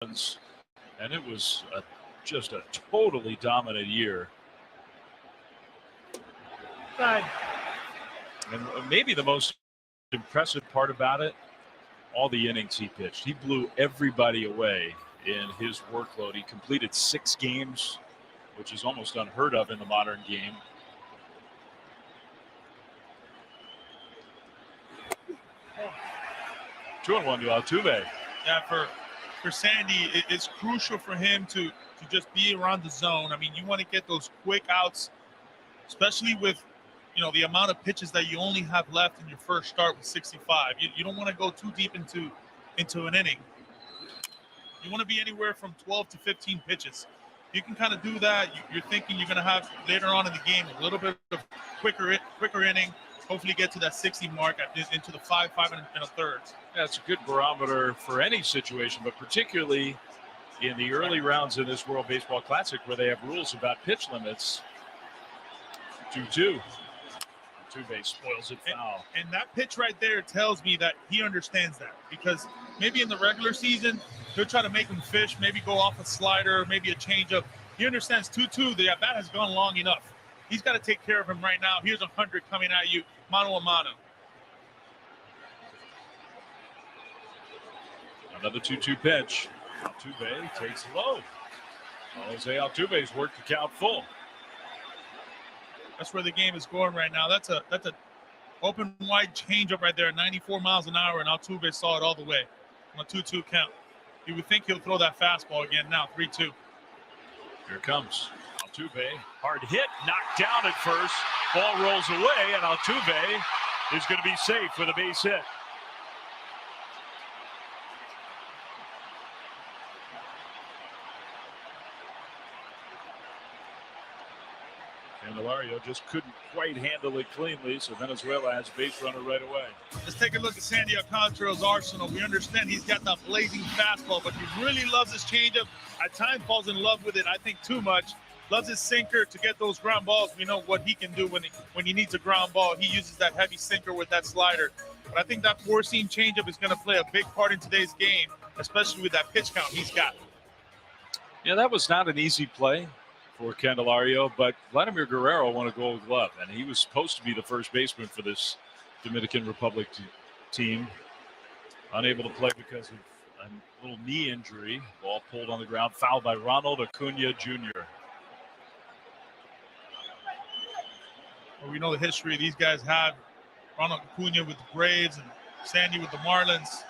and it was just a totally dominant year. And maybe the most impressive part about it, all the innings he pitched. He blew everybody away in his workload. He completed 6 games, which is almost unheard of in the modern game. Two and one to Altuve. Yeah, for Sandy, it's crucial for him to just be around the zone. I mean, you want to get those quick outs, especially with, the amount of pitches that you only have left in your first start with 65. You don't want to go too deep into an inning. You want to be anywhere from 12 to 15 pitches. You can kind of do that. You're thinking you're going to have later on in the game a little bit of quicker inning. Hopefully get to that 60 mark into the 5 and a third. That's a good barometer for any situation, but particularly in the early rounds in this World Baseball Classic where they have rules about pitch limits. 2-2. Altuve spoils it foul. And that pitch right there tells me that he understands that, because maybe in the regular season, he'll try to make him fish, maybe go off a slider, maybe a changeup. He understands 2-2, the at-bat has gone long enough. He's got to take care of him right now. Here's 100 coming at you, mano a mano. Another 2-2 pitch. Altuve takes low. Jose Altuve's worked the count full. That's where the game is going right now. That's a open wide changeup right there, 94 miles an hour, and Altuve saw it all the way on a 2-2 count. You would think he'll throw that fastball again now, 3-2. Here it comes. Altuve, hard hit, knocked down at first. Ball rolls away, and Altuve is going to be safe with a base hit. Candelario just couldn't quite handle it cleanly, so Venezuela has a base runner right away. Let's take a look at Sandy Alcantara's arsenal. We understand he's got that blazing fastball, but he really loves his changeup. At times falls in love with it, I think too much. Loves his sinker to get those ground balls. We know what he can do when he needs a ground ball. He uses that heavy sinker with that slider. But I think that four-seam changeup is going to play a big part in today's game, especially with that pitch count he's got. Yeah, that was not an easy play for Candelario, but Vladimir Guerrero won a Gold Glove, and he was supposed to be the first baseman for this Dominican Republic team. Unable to play because of a little knee injury. Ball pulled on the ground, fouled by Ronald Acuna Jr. Well, we know the history these guys have. Ronald Acuna with the Braves and Sandy with the Marlins.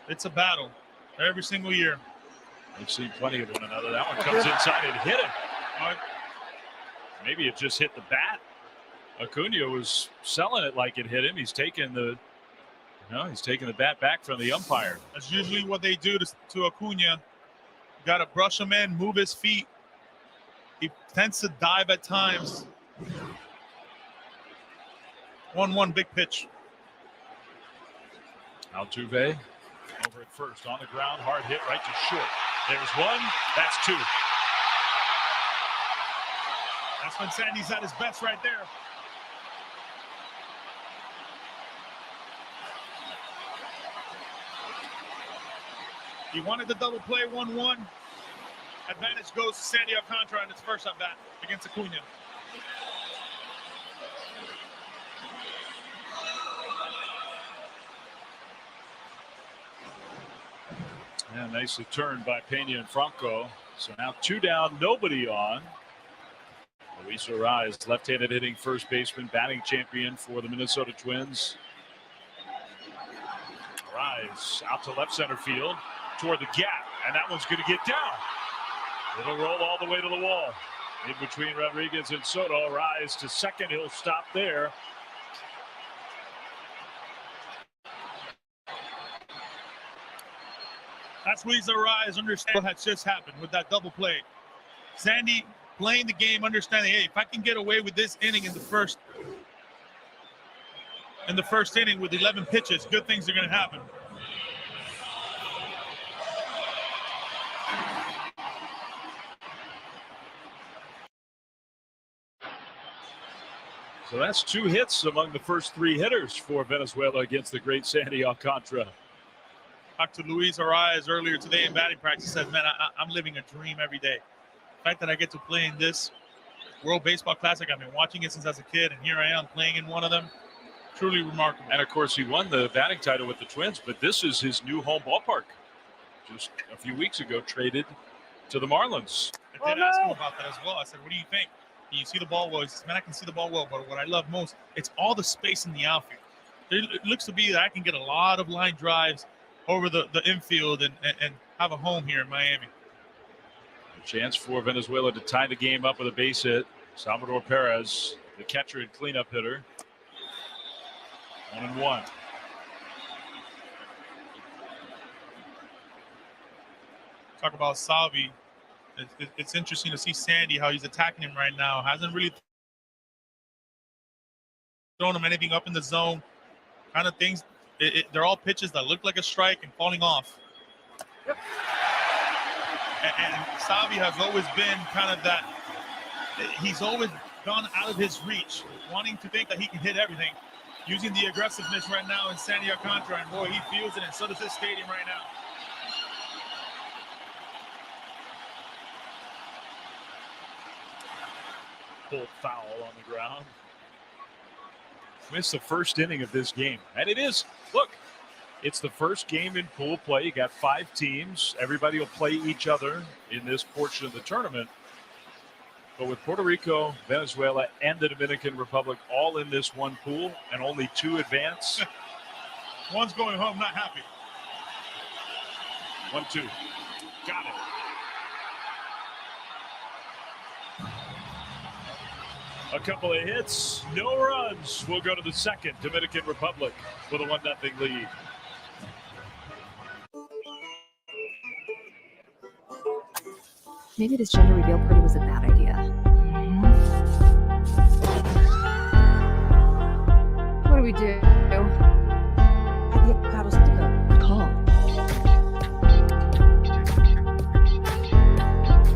It's a battle every single year. They've seen plenty of one another. That one comes inside and hit him. Maybe it just hit the bat. Acuna was selling it like it hit him. He's taking the bat back from the umpire. That's usually what they do to Acuna. Got to brush him in, move his feet. He tends to dive at times. 1-1 big pitch. Altuve over at first, on the ground, hard hit right to short. There's one, that's two. That's when Sandy's at his best right there. He wanted the double play, 1-1. Advantage goes to Sandy Alcantara in his first at bat against Acuna. Yeah, nicely turned by Pena and Franco. So now 2 down, nobody on. Luis Arraez, left-handed hitting first baseman, batting champion for the Minnesota Twins. Arraez out to left center field toward the gap, and that one's going to get down. It'll roll all the way to the wall. In between Rodriguez and Soto, Arraez to second. He'll stop there. That's Luis Arraez understand what has just happened with that double play. Sandy playing the game, understanding, hey, if I can get away with this inning in the first inning with 11 pitches, good things are going to happen. So that's 2 hits among the first 3 hitters for Venezuela against the great Sandy Alcantara. Talked to Luis Arias earlier today in batting practice. He said, man, I'm living a dream every day. The fact that I get to play in this World Baseball Classic, I've been watching it since I was a kid, and here I am playing in one of them. Truly remarkable. And, of course, he won the batting title with the Twins, but this is his new home ballpark. Just a few weeks ago, traded to the Marlins. I did ask him about that as well. I said, what do you think? Can you see the ball well? He says, man, I can see the ball well, but what I love most, it's all the space in the outfield. It looks to be that I can get a lot of line drives over the infield and have a home here in Miami. A chance for Venezuela to tie the game up with a base hit. Salvador Perez, the catcher and cleanup hitter. 1-1. Talk about Salvi. It's interesting to see Sandy, how he's attacking him right now. Hasn't really thrown him anything up in the zone. Kind of things. They're all pitches that look like a strike and falling off. Yep. And Salvi has always been kind of that. He's always gone out of his reach, wanting to think that he can hit everything. Using the aggressiveness right now in Sandy Alcantara, and boy, he feels it, and so does this stadium right now. Pulled foul on the ground. Missed the first inning of this game. And it is, look, it's the first game in pool play. You got 5 teams. Everybody will play each other in this portion of the tournament. But with Puerto Rico, Venezuela, and the Dominican Republic all in this one pool and only 2 advance. One's going home, not happy. 1-2. Got it. A couple of hits, no runs. We'll go to the second. Dominican Republic with a 1-0 lead. Maybe this gender reveal party was a bad idea. What do we do? Avocados to go. Call.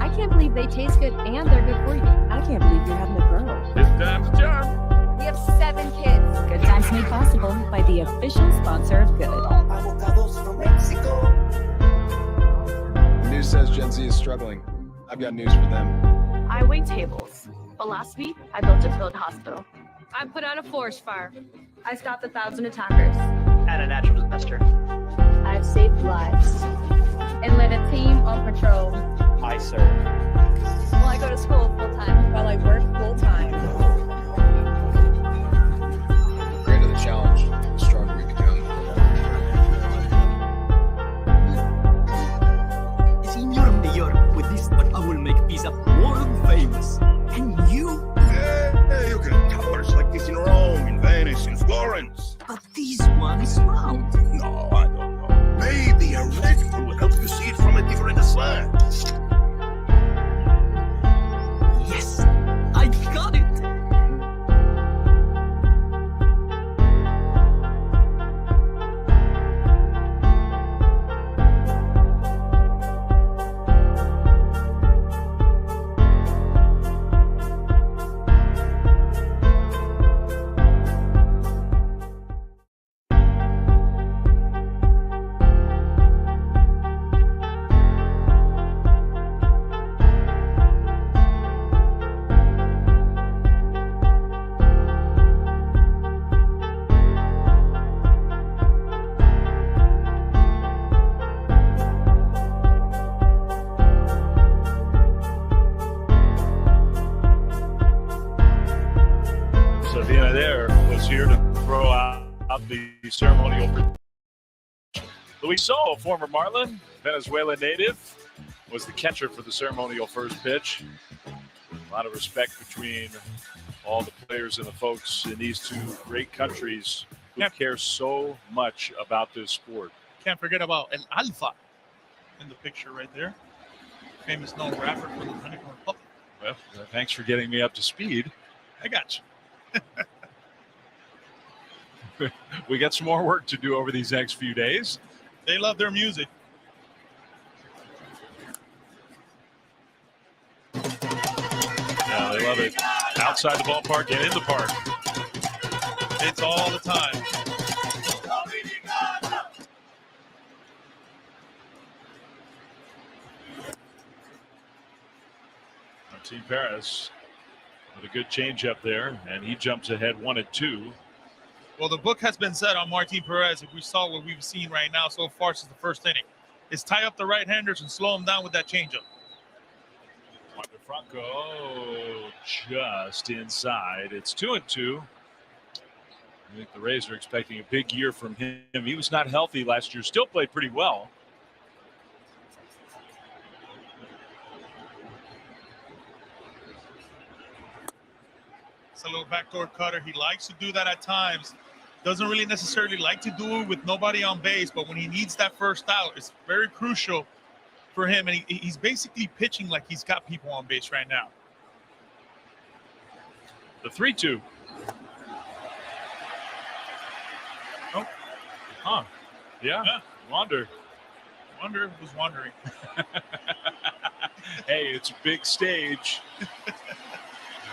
I can't believe they taste good and they're good for you. I can't believe you're having a girl. This time's a charm. We have 7 kids. Good times made possible by the official sponsor of Good. Avocados from Mexico. News says Gen Z is struggling. I've got news for them. I wait tables, but last week I built a field hospital. I put out a forest fire. I stopped 1,000 attackers. At a natural disaster. I've saved lives and led a team on patrol. I serve. While I go to school full time. While I work full time. The greater the challenge, the stronger we become. Señor Mayor, with this one I will make pizza world famous. And you? Yeah, you can have towers like this in Rome, in Venice, in Florence. But this one is round. No, I don't know. Maybe a rectangle will help you see it from a different slant. Yes, I got it. The ceremonial. Luis Sol, former Marlin, Venezuela native, was the catcher for the ceremonial first pitch. A lot of respect between all the players and the folks in these 2 great countries who care so much about this sport. Can't forget about El Alfa in the picture right there. Famous known rapper from the Dominican Republic. Well, thanks for getting me up to speed. I got you. We got some more work to do over these next few days. They love their music. Yeah, they love it. Outside the ballpark and in the park. It's all the time. Martin Perez with a good changeup there, and he jumps ahead 1-2. Well, the book has been set on Martin Perez. If we saw what we've seen right now so far since the first inning, is tie up the right-handers and slow them down with that changeup. Wander Franco just inside. It's 2-2. I think the Rays are expecting a big year from him. He was not healthy last year, still played pretty well. It's a little backdoor cutter. He likes to do that at times. Doesn't really necessarily like to do it with nobody on base, but when he needs that first out, it's very crucial for him. And he's basically pitching like he's got people on base right now. The 3-2. Oh, huh? Yeah. Wander was wandering. Hey, it's a big stage.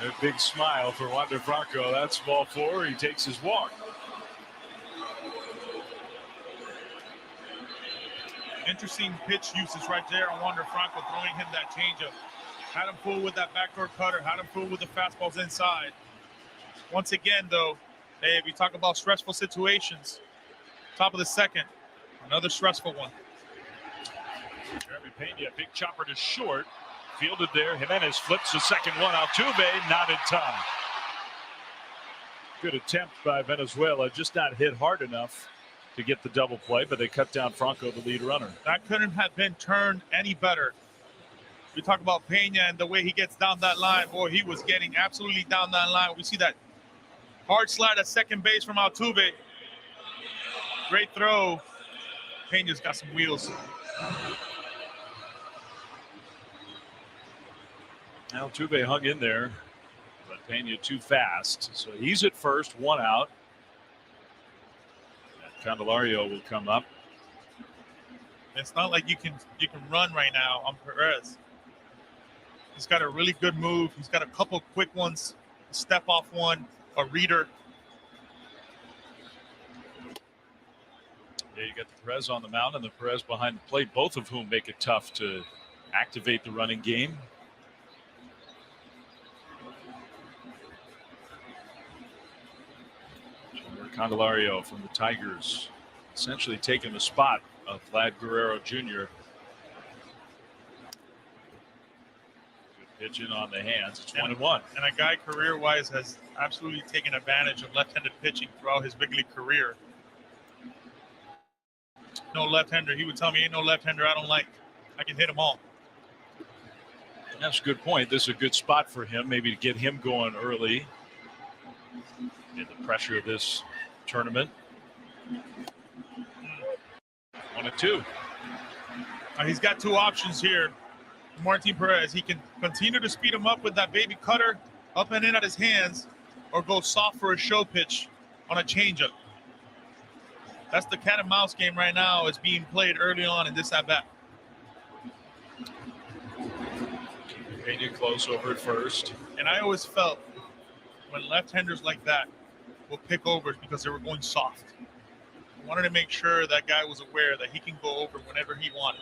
A big smile for Wander Franco. That's ball 4. He takes his walk. Interesting pitch usage right there on Wander Franco, throwing him that changeup. Had him fool with that backdoor cutter. Had him fool with the fastballs inside. Once again, though, hey, if you talk about stressful situations, top of the second, another stressful one. Jeremy Pena, big chopper to short. Fielded there. Jimenez flips the second one. Altuve not in time. Good attempt by Venezuela, just not hit hard enough to get the double play, but they cut down Franco, the lead runner. That couldn't have been turned any better. We talk about Pena and the way he gets down that line. Boy, he was getting absolutely down that line. We see that hard slide at second base from Altuve. Great throw. Pena's got some wheels. Altuve hung in there, but Pena too fast. So he's at first, 1 out. And Candelario will come up. It's not like you can run right now on Perez. He's got a really good move. He's got a couple quick ones, a step off one, a reader. Yeah, you got the Perez on the mound and the Perez behind the plate, both of whom make it tough to activate the running game. Candelario from the Tigers essentially taking the spot of Vlad Guerrero Jr. Good pitch in on the hands. It's 1-1. And a guy career-wise has absolutely taken advantage of left-handed pitching throughout his big league career. No left-hander. He would tell me, ain't no left-hander I don't like. I can hit them all. That's a good point. This is a good spot for him, maybe to get him going early in the pressure of this tournament. 1-2. He's got two options here. Martin Perez, he can continue to speed him up with that baby cutter up and in at his hands, or go soft for a show pitch on a changeup. That's the cat and mouse game right now is being played early on in this at-bat. Pena close over at first. And I always felt when left-handers like that will pick overs because they were going soft. I wanted to make sure that guy was aware that he can go over whenever he wanted.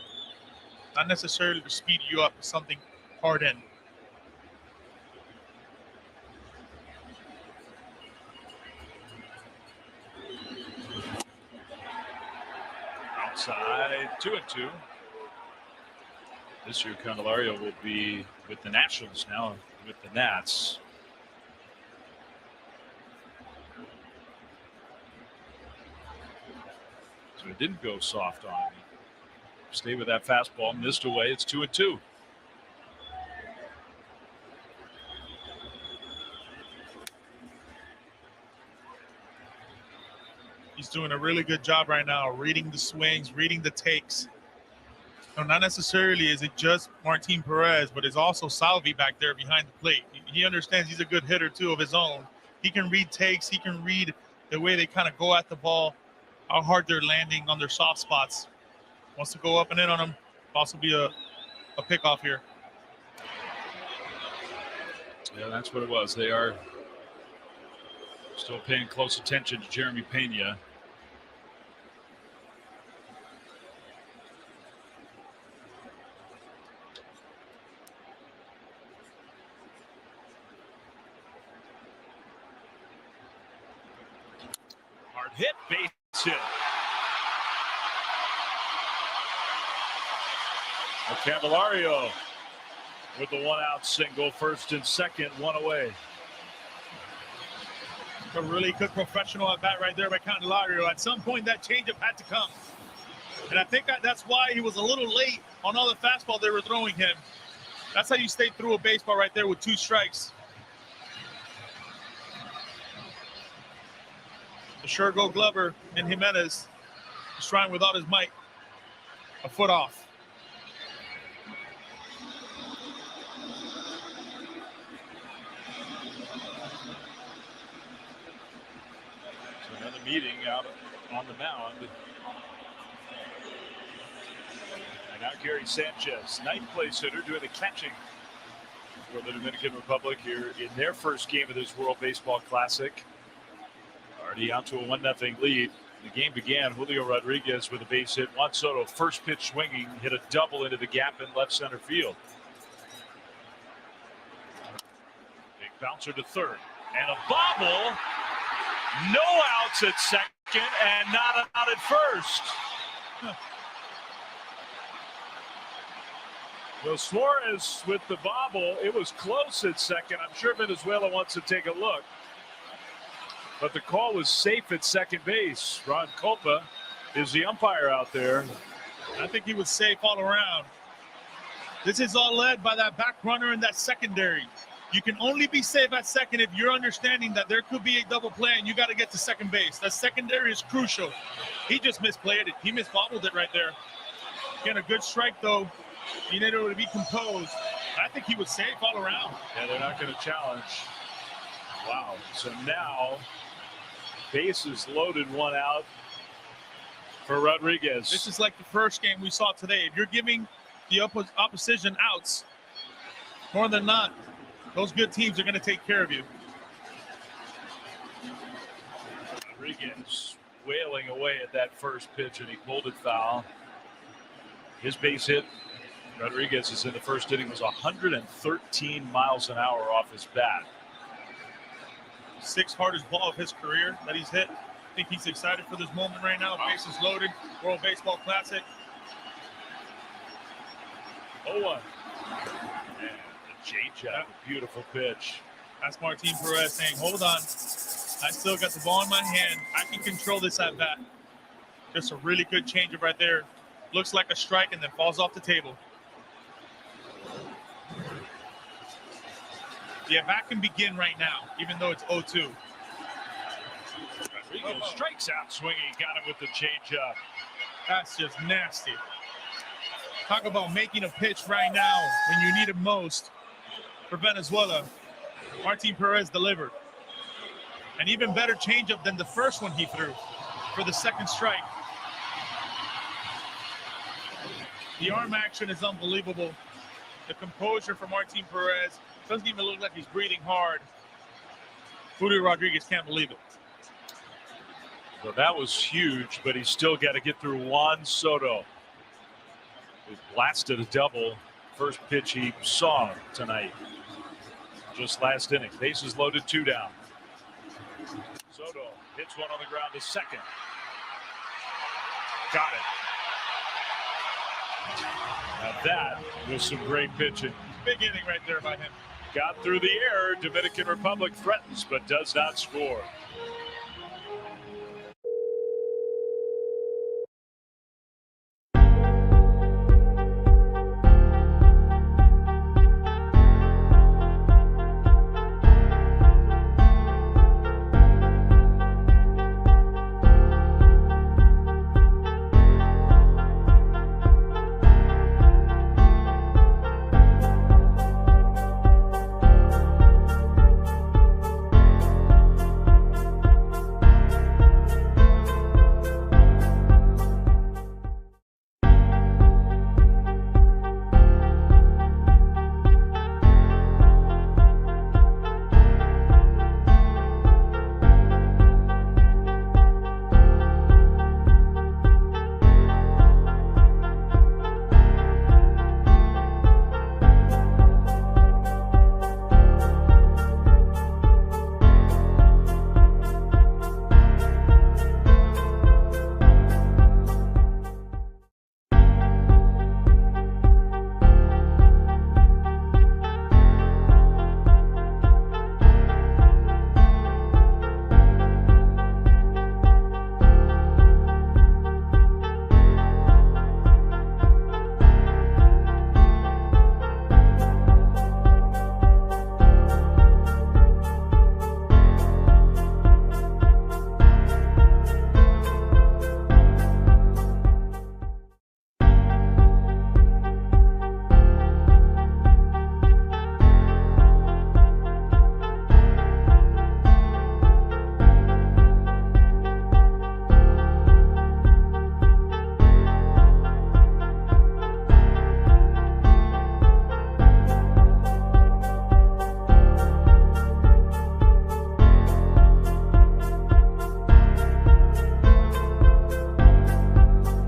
Not necessarily to speed you up to something hard in. Outside, 2-2. This year, Candelario will be with the Nationals now, with the Nats. So it didn't go soft on him. Stay with that fastball, missed away. It's 2-2. He's doing a really good job right now, reading the swings, reading the takes. No, not necessarily is it just Martin Perez, but it's also Salvi back there behind the plate. He understands he's a good hitter, too, of his own. He can read takes. He can read the way they kind of go at the ball, how hard they're landing on their soft spots. Wants to go up and in on them. Possibly a pickoff here. Yeah, that's what it was. They are still paying close attention to Jeremy Pena. Candelario with the 1-out single, first and second, one away. A really good professional at bat right there by Candelario. At some point, that changeup had to come. And I think that's why he was a little late on all the fastball they were throwing him. That's how you stay through a baseball right there with 2 strikes. The sure go Glover and Jimenez is trying without his mic. A foot off. So another meeting out on the mound. And now Gary Sanchez, ninth place hitter, doing the catching for the Dominican Republic here in their first game of this World Baseball Classic. Already out to a 1-0 lead. The game began. Julio Rodriguez with a base hit. Juan Soto, first pitch swinging, hit a double into the gap in left center field. Big bouncer to third. And a bobble. No outs at second and not out at first. Well, Suarez with the bobble. It was close at second. I'm sure Venezuela wants to take a look. But the call was safe at second base. Ron Culpa is the umpire out there. I think he was safe all around. This is all led by that back runner in that secondary. You can only be safe at second if you're understanding that there could be a double play and you got to get to second base. That secondary is crucial. He just misplayed it. He misbobbled it right there. Again, a good strike, though. Being able to be composed. I think he was safe all around. Yeah, they're not going to challenge. Wow. So now, bases loaded, 1 out for Rodriguez. This is like the first game we saw today. If you're giving the opposition outs, more than not, those good teams are going to take care of you. Rodriguez wailing away at that first pitch, and he pulled it foul. His base hit, Rodriguez's in the first inning, was 113 miles an hour off his bat. 6th hardest ball of his career that he's hit. I think he's excited for this moment right now. Bases loaded, World Baseball Classic. 0-1. And the changeup, a beautiful pitch. That's Martin Perez saying, hold on. I still got the ball in my hand. I can control this at bat. Just a really good changeup right there. Looks like a strike and then falls off the table. The at-bat can begin right now, even though it's 0-2. Rodriguez strikes out swinging. Got him with the changeup. That's just nasty. Talk about making a pitch right now when you need it most for Venezuela. Martin Perez delivered. An even better changeup than the first one he threw for the second strike. The arm action is unbelievable. The composure for Martin Perez doesn't even look like he's breathing hard. Julio Rodriguez can't believe it. So that was huge, but he's still got to get through Juan Soto. He blasted a double. First pitch he saw tonight. Just last inning. Bases loaded, 2 down. Soto hits one on the ground to second. Got it. Now that was some great pitching. Big inning right there by him. Got through the air. Dominican Republic threatens but does not score.